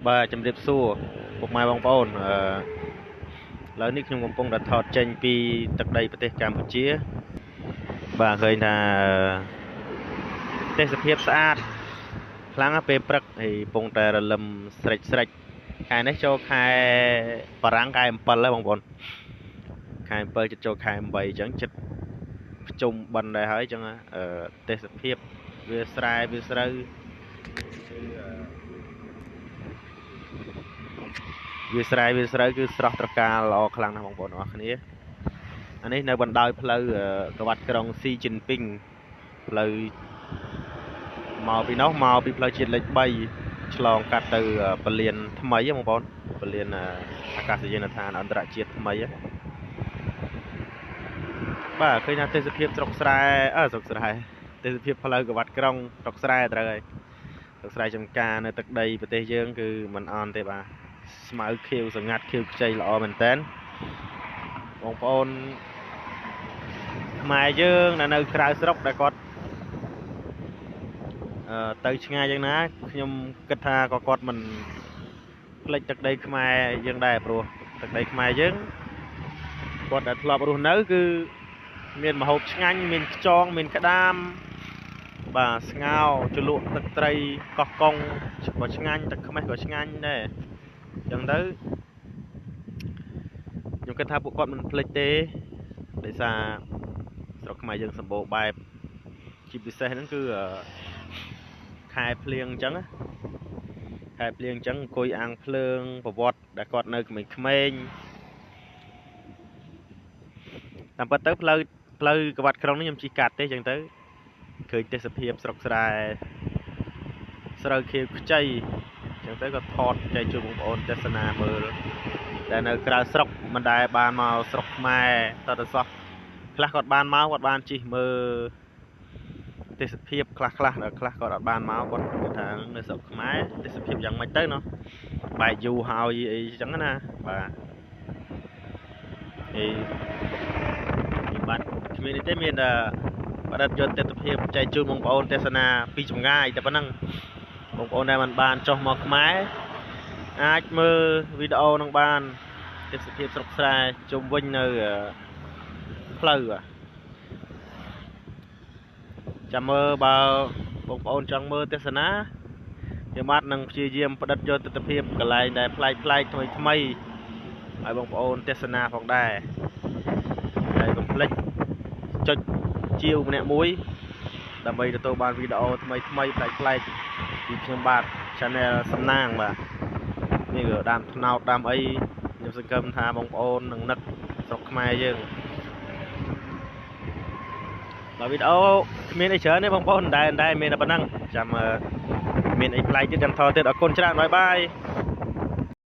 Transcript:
បាទជំរាបសួរពុកម៉ែបងប្អូនឡើយនេះខ្ញុំកំពុងតែថតចេញពីទឹកដីប្រទេសកម្ពុជាបាទឃើញថាទេសភាពស្អាតខ្លាំងណាស់ពេលព្រឹកហើយកំពុងតែរលឹមស្រេចខែនេះចូលខែបារាំងខែ7ហើយបងប្អូនខែ7ចិត្តចូលខែ8អញ្ចឹងចិត្តប្រជុំបិណ្ឌដែរហើយអញ្ចឹងទេសភាពវាស្រែវាស្រូវវាស្រែវាស្រូវគឺស្រស់ត្រកាលល្អខ្លាំងណាស់បងប្អូនអរគ្នាអានេះនៅបណ្ដោយផ្លូវកវ៉ាត់ក្រុងស៊ីជីនពីងផ្លូវមកពីនោះមកពីផ្លូវជាតិលេខ3ឆ្លងកាត់ទៅពលានថ្មីបងប្អូនពលានអាកាសយានដ្ឋានអន្តរជាតិថ្មីបាទឃើញថាទេសភាពស្រុកស្រែស្រុកស្រែទេសភាពផ្លូវកវ៉ាត់ក្រុងស្រុកស្រែត្រូវហើយស្រុកស្រែចំការនៅទឹកដីប្រទេសយើងគឺមិនអន់ទេបាទស្មៅខៀវសង្ងាត់ខៀវខ្ចីល្អមែនតើបងប្អូនខ្មែរយើងនៅក្រៅស្រុកដែលគាត់ទៅឆ្ងាយយ៉ាងណាខ្ញុំគិតថាក៏គាត់មិនភ្លេចទឹកដីខ្មែរយើងដែរព្រោះទឹកដីខ្មែរយើងគាត់ដែលធ្លាប់រស់នៅគឺមានម្ហូបឆ្ងាញ់មានខ្យងមានក្តាមបាទស្ងោរជ្រលក់ទឹកត្រីកោះកុងក៏ឆ្ងាញ់ទឹកខ្មេះក៏ឆ្ងាញ់ដែរអញ្ចឹងទៅខ្ញុំគិតថាពួកគាត់មិនភ្លេចទេដោយសារស្រុកខ្មែរយើងសម្បូរបែបជាពិសេសហ្នឹងគឺខែភ្លៀងអញ្ចឹងខែភ្លៀងអញ្ចឹងអង្គុយអាំងភ្លើងប្រវត្តិដែលគាត់នៅក្មេងតាមពិតទៅផ្លូវកវ៉ាត់ក្រុងនេះខ្ញុំជិះកាត់ទេអញ្ចឹងទៅឃើញទេសភាពស្រុកស្រែស្រូវខៀវខ្ចីអញ្ចឹងទៅក៏ថតចែកជូនបងប្អូនទស្សនាមើលដែលនៅក្រៅស្រុកមិនដែលបានមកស្រុកខ្មែរតើទៅសោះខ្លះគាត់បានមកគាត់បានជិះមើលទេសភាពខ្លះដល់ខ្លះគាត់អត់បានមកគាត់គិតថានៅស្រុកខ្មែរទេសភាពយ៉ាងម៉េចទៅណោះបែកយូរហើយអីចឹងណាបាទហើយបាទគ្មានទេមានបដិទ្ធយកទស្សនវិជ្ជាចែកជូនបងប្អូនទេសនាពីចម្ងាយតែប៉ុណ្ណឹងបងប្អូនដែលបានចុះមកខ្មែរអាចមើលវីដេអូនឹងបានទេសភាពស្រុកស្រែជុំវិញនៅផ្លូវចាំមើលបើបងប្អូនចង់មើលទេសនាខ្ញុំបាទនឹងព្យាយាមផ្ដិតយកទស្សនវិជ្ជាកន្លែងដែលប្លែកថ្មីឲ្យបងប្អូនទេសនាផងដែរហើយកុំភ្លេចចុចជាវម្នាក់មួយដើម្បីទទួលបានវីដេអូថ្មីប្លែកពីខ្ញុំបាទ Channel សំណាងបាទនេះគឺដើមថ្នោតដើមអីខ្ញុំសង្ឃឹមថាបងប្អូននឹងនឹកស្រុកខ្មែរយើងបាទវីដេអូគ្មានអីច្រើនទេបងប្អូនតែមានតែប៉ុណ្ណឹងចាំមានអីប្លែកទៀតចាំថតទៀតអរគុណច្រើនបាយ